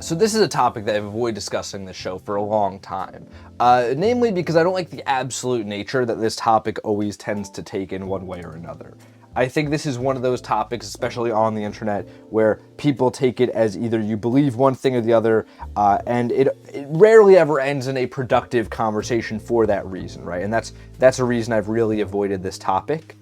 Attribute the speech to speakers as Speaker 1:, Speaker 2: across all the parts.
Speaker 1: So this is a topic that I've avoided discussing this show for a long time, namely because I don't like the absolute nature that this topic always tends to take in one way or another. I think this is one of those topics, especially on the internet, where people take it as either you believe one thing or the other, and it rarely ever ends in a productive conversation for that reason, right? And that's a reason I've really avoided this topic.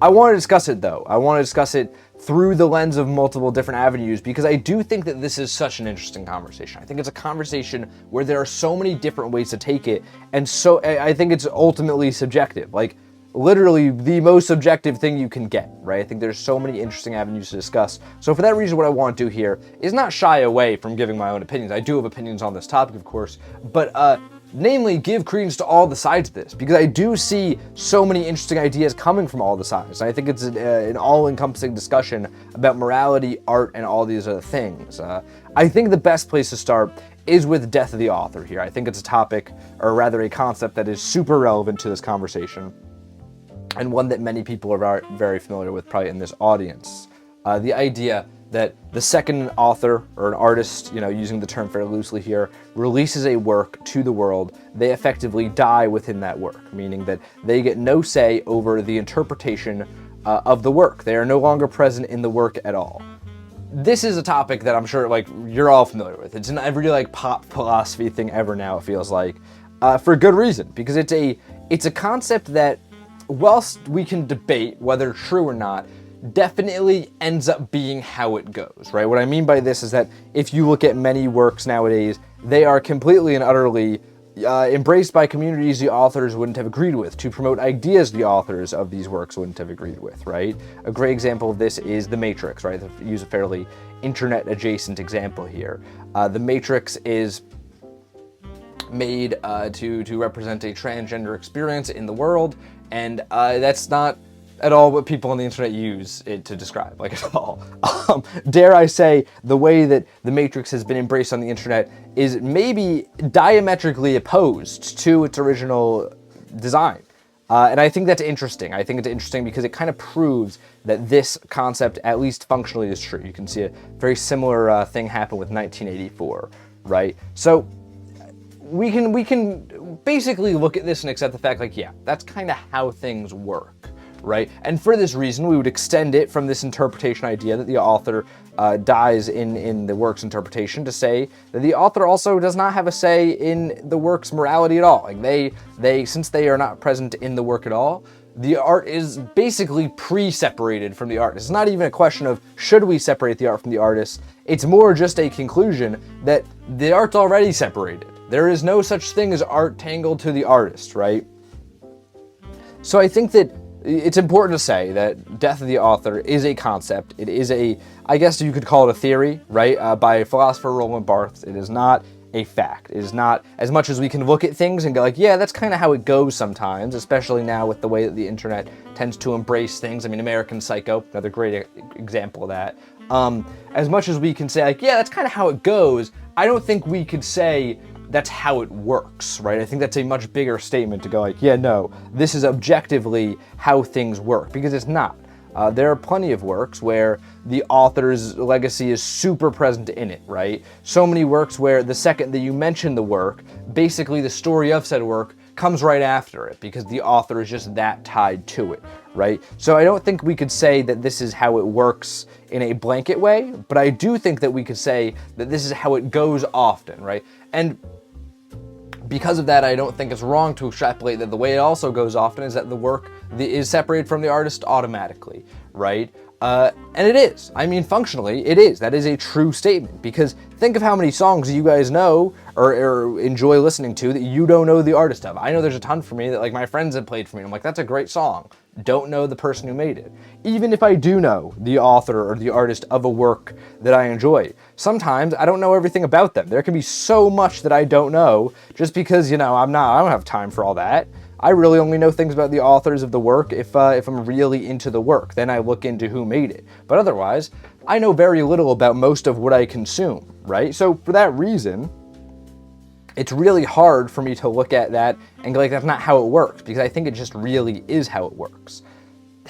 Speaker 1: I want to discuss it though. I want to discuss it through the lens of multiple different avenues because I do think that this is such an interesting conversation. I think it's a conversation where there are so many different ways to take it, and so I think it's ultimately subjective. Like, literally the most subjective thing you can get, right? I think there's so many interesting avenues to discuss. So for that reason, what I want to do here is not shy away from giving my own opinions. I do have opinions on this topic, of course, but namely give credence to all the sides of this, because I do see so many interesting ideas coming from all the sides. And I think it's an all-encompassing discussion about morality, art, and all these other things. I think the best place to start is with death of the author here. I think it's a topic, or rather a concept, that is super relevant to this conversation, and one that many people are very familiar with probably in this audience. The idea that the second an author or an artist, using the term very loosely here, releases a work to the world, they effectively die within that work, meaning that they get no say over the interpretation of the work. They are no longer present in the work at all. This is a topic that I'm sure you're all familiar with. It's an every pop philosophy thing ever now, it feels like, for good reason, because it's a concept that, whilst we can debate whether true or not, definitely ends up being how it goes, right? What I mean by this is that if you look at many works nowadays, they are completely and utterly embraced by communities the authors wouldn't have agreed with, to promote ideas the authors of these works wouldn't have agreed with, right? A great example of this is The Matrix, right? To use a fairly internet-adjacent example here. The Matrix is made to represent a transgender experience in the world, and that's not at all what people on the internet use it to describe, at all. Dare I say, the way that The Matrix has been embraced on the internet is maybe diametrically opposed to its original design. And I think that's interesting. I think it's interesting because it kind of proves that this concept, at least functionally, is true. You can see a very similar thing happen with 1984, right? So we can basically look at this and accept the fact, yeah, that's kind of how things work, right? And for this reason, we would extend it from this interpretation idea that the author dies in the work's interpretation to say that the author also does not have a say in the work's morality at all. They since they are not present in the work at all, the art is basically pre-separated from the artist. It's not even a question of should we separate the art from the artist. It's more just a conclusion that the art's already separated. There is no such thing as art tangled to the artist, right? So I think that it's important to say that death of the author is a concept. It is I guess you could call it a theory, right? By philosopher Roland Barthes. It is not a fact. It is not, as much as we can look at things and go yeah, that's kind of how it goes sometimes, especially now with the way that the internet tends to embrace things. I mean, American Psycho, another great example of that. As much as we can say yeah, that's kind of how it goes, I don't think we could say that's how it works, right? I think that's a much bigger statement to go yeah, no, this is objectively how things work, because it's not. There are plenty of works where the author's legacy is super present in it, right? So many works where the second that you mention the work, basically the story of said work comes right after it, because the author is just that tied to it, right? So I don't think we could say that this is how it works in a blanket way, but I do think that we could say that this is how it goes often, right? And because of that, I don't think it's wrong to extrapolate that the way it also goes often is that the work is separated from the artist automatically, right? And it is. I mean, functionally, it is. That is a true statement, because think of how many songs you guys know or enjoy listening to that you don't know the artist of. I know there's a ton for me that my friends have played for me. I'm like, that's a great song. Don't know the person who made it. Even if I do know the author or the artist of a work that I enjoy, sometimes I don't know everything about them. There can be so much that I don't know just because, I don't have time for all that. I really only know things about the authors of the work if I'm really into the work. Then I look into who made it. But otherwise, I know very little about most of what I consume, right? So for that reason, it's really hard for me to look at that and go that's not how it works, because I think it just really is how it works.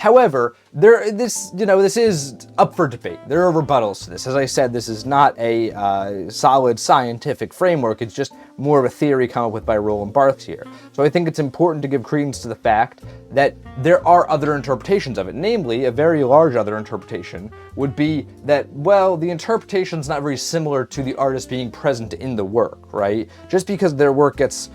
Speaker 1: However, this is up for debate. There are rebuttals to this. As I said, this is not a solid scientific framework. It's just more of a theory come up with by Roland Barthes here. So I think it's important to give credence to the fact that there are other interpretations of it. Namely, a very large other interpretation would be that, well, the interpretation's not very similar to the artist being present in the work, right? Just because their work gets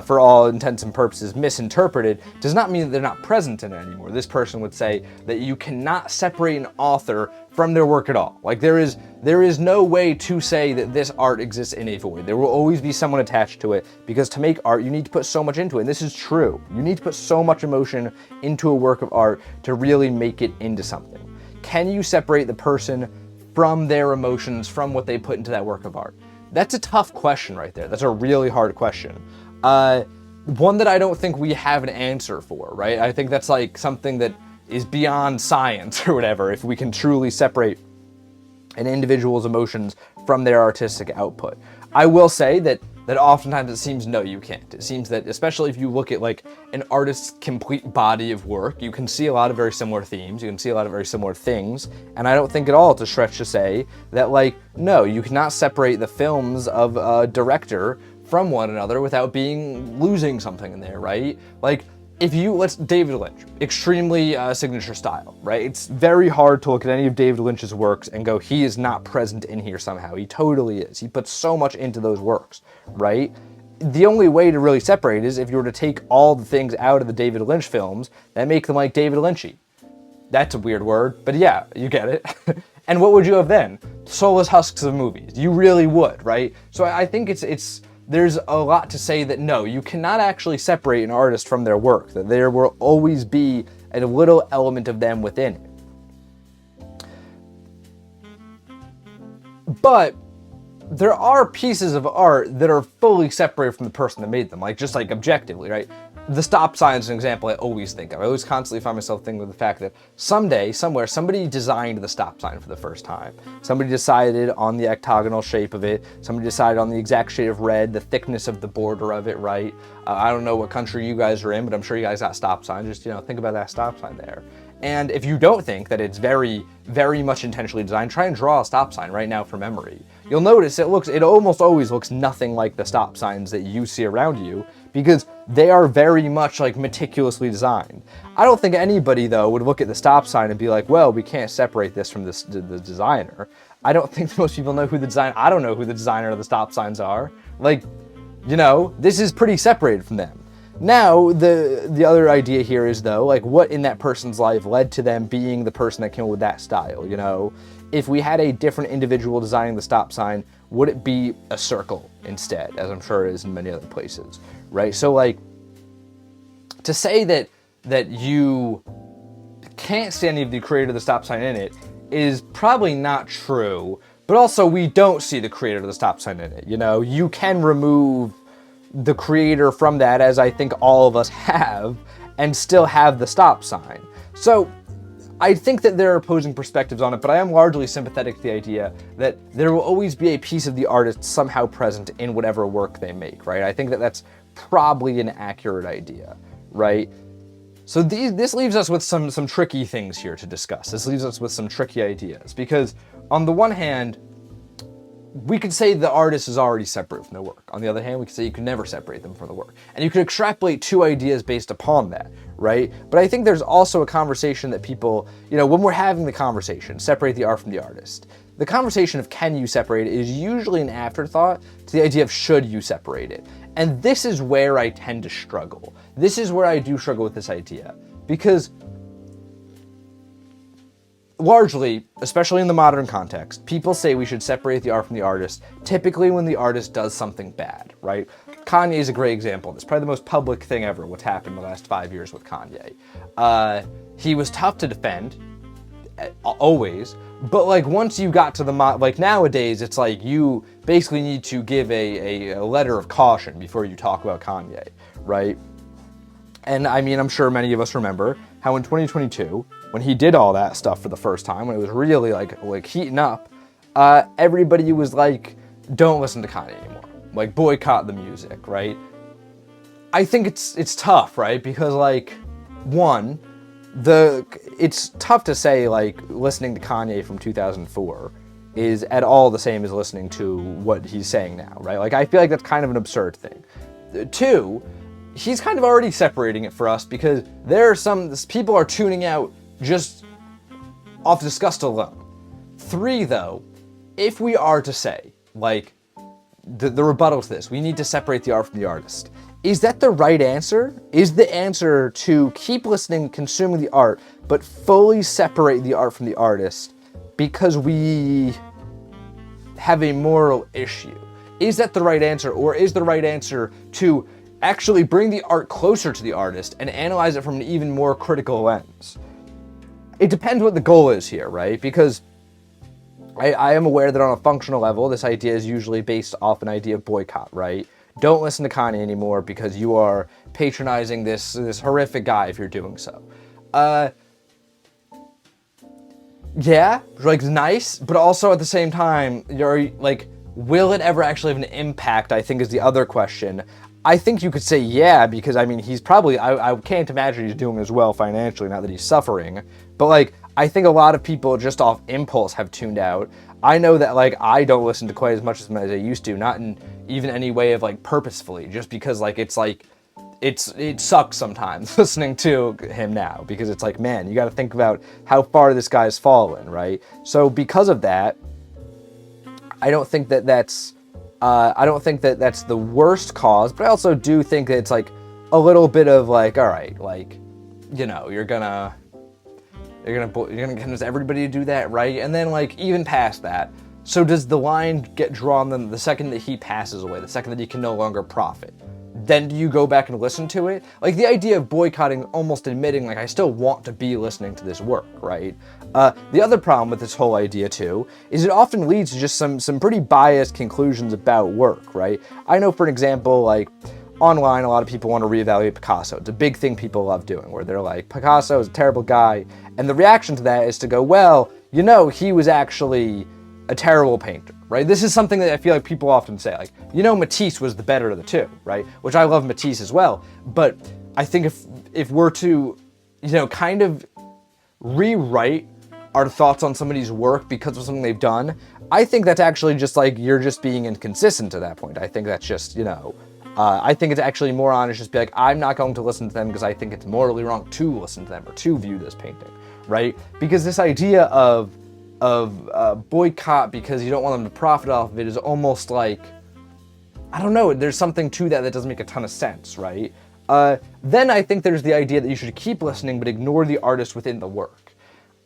Speaker 1: for all intents and purposes misinterpreted does not mean that they're not present in it anymore. This person would say that you cannot separate an author from their work at all. Like there is no way to say that this art exists in a void. There will always be someone attached to it, because to make art you need to put so much into it. And this is true. You need to put so much emotion into a work of art to really make it into something. Can you separate the person from their emotions, from what they put into that work of art? That's a tough question right there. That's a really hard question. One that I don't think we have an answer for, right? I think that's like something that is beyond science or whatever, if we can truly separate an individual's emotions from their artistic output. I will say that oftentimes it seems no, you can't. It seems that, especially if you look at like an artist's complete body of work, you can see a lot of very similar themes, you can see a lot of very similar things, and I don't think at all it's a stretch to say that, like, no, you cannot separate the films of a director from one another without losing something in there, right? Like, let's David Lynch, extremely signature style, right? It's very hard to look at any of David Lynch's works and go, he is not present in here somehow. He totally is. He puts so much into those works, right? The only way to really separate is if you were to take all the things out of the David Lynch films that make them like David Lynchy. That's a weird word, but yeah, you get it. And what would you have then? Soulless husks of movies. You really would, right? So I think there's a lot to say that no, you cannot actually separate an artist from their work, that there will always be a little element of them within it. But there are pieces of art that are fully separated from the person that made them, like just like objectively, right? The stop sign is an example I always think of. I always constantly find myself thinking of the fact that someday, somewhere, somebody designed the stop sign for the first time. Somebody decided on the octagonal shape of it. Somebody decided on the exact shade of red, the thickness of the border of it, right? I don't know what country you guys are in, but I'm sure you guys got stop signs. Just, think about that stop sign there. And if you don't think that it's very, very much intentionally designed, try and draw a stop sign right now from memory. You'll notice it almost always looks nothing like the stop signs that you see around you, because they are very much like meticulously designed. I don't think anybody though would look at the stop sign and be like, well, we can't separate this from the designer. I don't think most people know who the designer, I don't know who the designer of the stop signs are. Like, this is pretty separated from them. Now, the other idea here is though, like what in that person's life led to them being the person that came up with that style, If we had a different individual designing the stop sign, would it be a circle instead, as I'm sure it is in many other places, right? So like, to say that you can't see any of the creator of the stop sign in it is probably not true, but also we don't see the creator of the stop sign in it, You can remove the creator from that, as I think all of us have, and still have the stop sign. So I think that there are opposing perspectives on it, but I am largely sympathetic to the idea that there will always be a piece of the artist somehow present in whatever work they make, right? I think that that's probably an accurate idea, right? So this leaves us with some tricky things here to discuss. This leaves us with some tricky ideas, because on the one hand, we could say the artist is already separate from their work. On the other hand, we could say you can never separate them from the work. And you could extrapolate two ideas based upon that, right? But I think there's also a conversation that people, when we're having the conversation, separate the art from the artist, the conversation of can you separate it is usually an afterthought to the idea of should you separate it. And this is where I tend to struggle. This is where I do struggle with this idea. Because largely, especially in the modern context, people say we should separate the art from the artist, typically when the artist does something bad, right? Kanye is a great example. It's probably the most public thing ever, what's happened in the last 5 years with Kanye. He was tough to defend, always, but like once you got to nowadays, it's like you basically need to give a letter of caution before you talk about Kanye, right? And I mean, I'm sure many of us remember how in 2022, when he did all that stuff for the first time, when it was really like heating up, everybody was like, don't listen to Kanye anymore. Like, boycott the music, right? I think it's tough, right? Because like, one, it's tough to say like listening to Kanye from 2004 is at all the same as listening to what he's saying now, right? Like, I feel like that's kind of an absurd thing. Two, he's kind of already separating it for us because there are some people are tuning out just off disgust alone. Three, though, if we are to say, like, the rebuttal to this, we need to separate the art from the artist. Is that the right answer? Is the answer to keep listening, consuming the art, but fully separate the art from the artist because we have a moral issue? Is that the right answer? Or is the right answer to actually bring the art closer to the artist and analyze it from an even more critical lens? It depends what the goal is here, right? Because I am aware that on a functional level, this idea is usually based off an idea of boycott, right? Don't listen to Kanye anymore because you are patronizing this horrific guy if you're doing so. Yeah, like, nice, but also at the same time, you're like, will it ever actually have an impact, I think, is the other question. I think you could say yeah, because I mean, he's probably, I can't imagine he's doing as well financially, not that he's suffering, but like, I think a lot of people just off impulse have tuned out. I know that like, I don't listen to quite as much as I used to, not in even any way of like purposefully, just because like, it sucks sometimes listening to him now, because it's like, man, you got to think about how far this guy's fallen, right? So because of that, I don't think that that's the worst cause, but I also do think that it's like a little bit of like, all right, like, you know, you're gonna convince everybody to do that, right? And then like, even past that, so does the line get drawn then the second that he passes away, the second that he can no longer profit? Then do you go back and listen to it? Like, the idea of boycotting, almost admitting, like, I still want to be listening to this work, right? The other problem with this whole idea, too, is it often leads to just some pretty biased conclusions about work, right? I know, for example, like, online, a lot of people want to reevaluate Picasso. It's a big thing people love doing, where they're like, Picasso is a terrible guy, and the reaction to that is to go, well, you know, he was actually a terrible painter, right? This is something that I feel like people often say, like, you know, Matisse was the better of the two, right? Which I love Matisse as well, but I think if we're to, you know, kind of rewrite our thoughts on somebody's work because of something they've done, I think that's actually just like, you're just being inconsistent at that point. I think that's just, you know, I think it's actually more honest just be like, I'm not going to listen to them because I think it's morally wrong to listen to them or to view this painting, right? Because this idea of boycott because you don't want them to profit off of it is almost like, I don't know, there's something to that doesn't make a ton of sense, right? Then I think there's the idea that you should keep listening but ignore the artist within the work.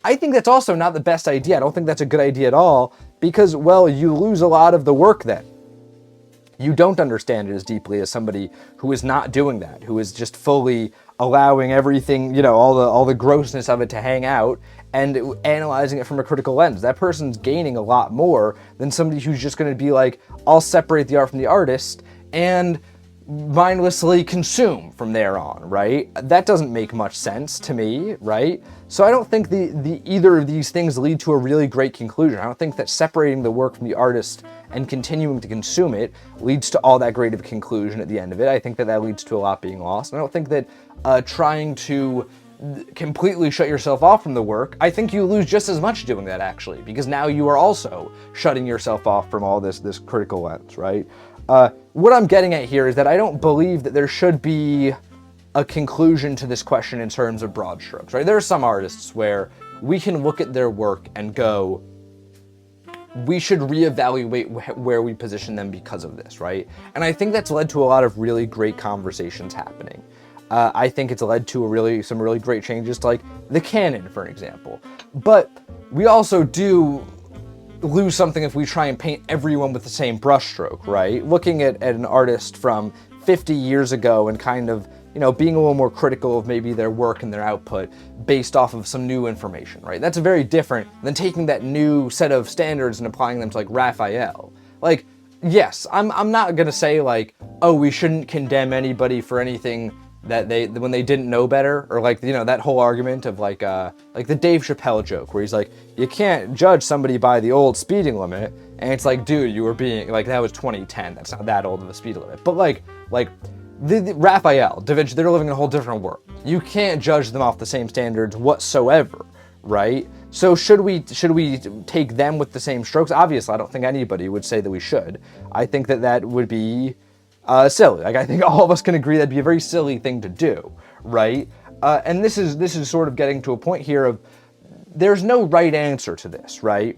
Speaker 1: I think that's also not the best idea. I don't think that's a good idea at all because, well, you lose a lot of the work then. You don't understand it as deeply as somebody who is not doing that, who is just fully allowing everything, you know, all the grossness of it to hang out and analyzing it from a critical lens. That person's gaining a lot more than somebody who's just going to be like, I'll separate the art from the artist and mindlessly consume from there on, right? That doesn't make much sense to me, right? So I don't think the either of these things lead to a really great conclusion. I don't think that separating the work from the artist and continuing to consume it leads to all that great of a conclusion at the end of it. I think that leads to a lot being lost. And I don't think that trying to completely shut yourself off from the work, I think you lose just as much doing that, actually, because now you are also shutting yourself off from all this critical lens, right? What I'm getting at here is that I don't believe that there should be a conclusion to this question in terms of broad strokes, right? There are some artists where we can look at their work and go, we should reevaluate where we position them because of this, right? And I think that's led to a lot of really great conversations happening. I think it's led to some really great changes to like the canon, for example. But we also do lose something if we try and paint everyone with the same brushstroke, right? Looking at an artist from 50 years ago and kind of, you know, being a little more critical of maybe their work and their output based off of some new information, right? That's very different than taking that new set of standards and applying them to like Raphael. Like, yes, I'm not gonna say like, oh, we shouldn't condemn anybody for anything that when they didn't know better, or like, you know, that whole argument of like the Dave Chappelle joke where he's like, you can't judge somebody by the old speeding limit, and it's like, dude, you were being like, that was 2010, that's not that old of a speed limit. But like Raphael, Da Vinci, they're living in a whole different world. You can't judge them off the same standards whatsoever, right? So should we take them with the same strokes? Obviously, I don't think anybody would say that we should. I think that would be silly. Like, I think all of us can agree that'd be a very silly thing to do, right? And this is sort of getting to a point here of there's no right answer to this, right?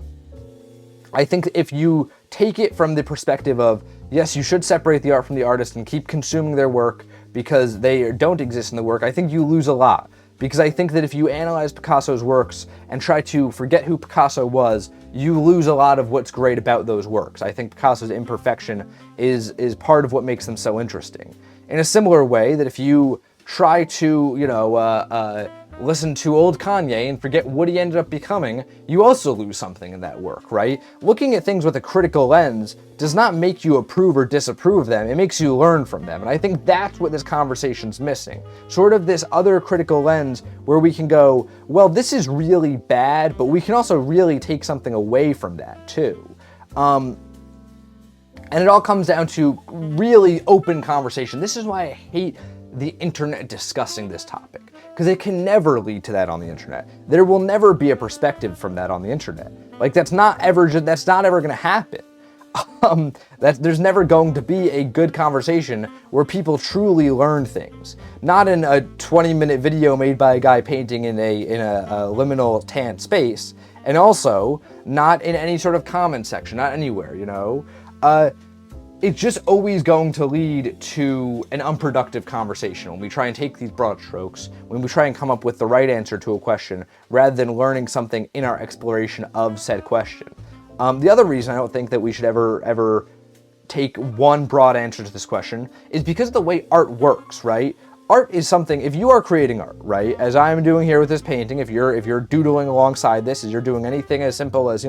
Speaker 1: I think if you take it from the perspective of, yes, you should separate the art from the artist and keep consuming their work because they don't exist in the work, I think you lose a lot. Because I think that if you analyze Picasso's works and try to forget who Picasso was, you lose a lot of what's great about those works. I think Picasso's imperfection is part of what makes them so interesting. In a similar way that if you try to, listen to old Kanye and forget what he ended up becoming, you also lose something in that work, right? Looking at things with a critical lens does not make you approve or disapprove of them, it makes you learn from them. And I think that's what this conversation's missing. Sort of this other critical lens where we can go, well, this is really bad, but we can also really take something away from that too. And it all comes down to really open conversation. This is why I hate the internet discussing this topic, because it can never lead to that on the internet. There will never be a perspective from that on the internet. Like, that's not ever going to happen. There's never going to be a good conversation where people truly learn things. Not in a 20-minute video made by a guy painting in a liminal tan space, and also not in any sort of comment section, not anywhere, It's just always going to lead to an unproductive conversation when we try and take these broad strokes, when we try and come up with the right answer to a question, rather than learning something in our exploration of said question. The other reason I don't think that we should ever take one broad answer to this question is because of the way art works, right? Art is something, if you are creating art, right, as I'm doing here with this painting, if you're doodling alongside this, as you're doing anything as simple as,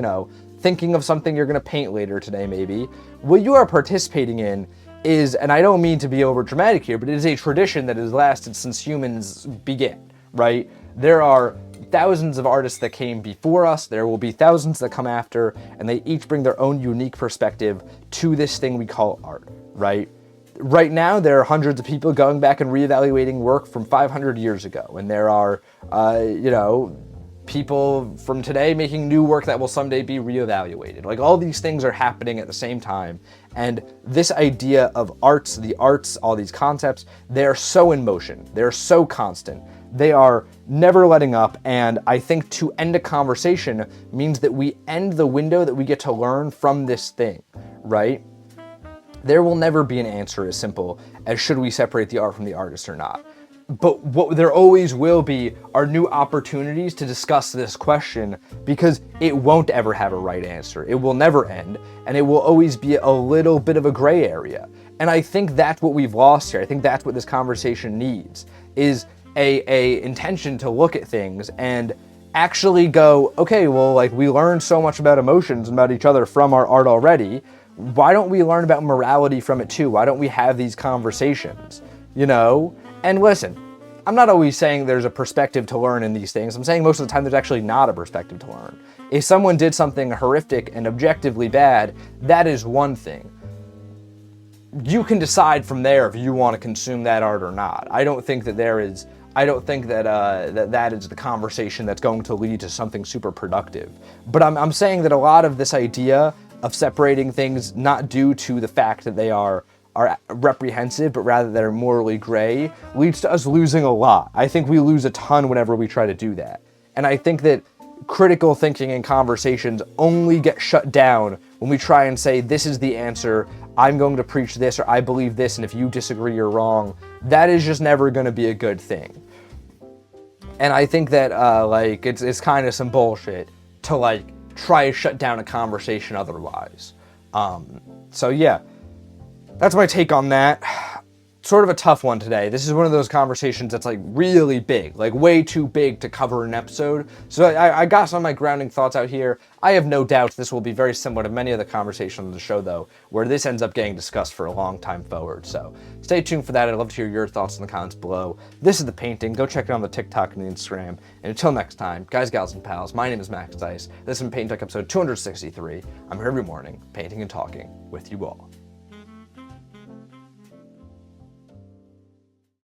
Speaker 1: thinking of something you're going to paint later today maybe, what you are participating in is, and I don't mean to be over dramatic here, but it is a tradition that has lasted since humans began, right? There are thousands of artists that came before us, there will be thousands that come after, and they each bring their own unique perspective to this thing we call art, right? Right now, there are hundreds of people going back and reevaluating work from 500 years ago, and there are, people from today making new work that will someday be reevaluated. Like, all these things are happening at the same time, and this idea of arts, the arts, all these concepts, they're so in motion, they're so constant, they are never letting up, and I think to end a conversation means that we end the window that we get to learn from this thing, right? There will never be an answer as simple as should we separate the art from the artist or not. But what there always will be are new opportunities to discuss this question, because it won't ever have a right answer. It will never end, and it will always be a little bit of a gray area. And I think that's what we've lost here. I think that's what this conversation needs, is a intention to look at things and actually go, okay, well, like, we learned so much about emotions and about each other from our art already. Why don't we learn about morality from it too? Why don't we have these conversations, And listen, I'm not always saying there's a perspective to learn in these things. I'm saying most of the time there's actually not a perspective to learn. If someone did something horrific and objectively bad, that is one thing. You can decide from there if you want to consume that art or not. I don't think that that is the conversation that's going to lead to something super productive. But I'm saying that a lot of this idea of separating things not due to the fact that they are reprehensive, but rather they're morally gray, leads to us losing a lot. I think we lose a ton whenever we try to do that. And I think that critical thinking and conversations only get shut down when we try and say, this is the answer, I'm going to preach this, or I believe this, and if you disagree, you're wrong. That is just never going to be a good thing. And I think that, it's kind of some bullshit to, try to shut down a conversation otherwise. So yeah. That's my take on that. Sort of a tough one today. This is one of those conversations that's really big, way too big to cover an episode. So I got some of my grounding thoughts out here. I have no doubt this will be very similar to many of the conversations on the show, though, where this ends up getting discussed for a long time forward. So stay tuned for that. I'd love to hear your thoughts in the comments below. This is The Painting. Go check it out on the TikTok and the Instagram. And until next time, guys, gals, and pals, my name is Max Dice. This is Painting Talk episode 263. I'm here every morning, painting and talking with you all.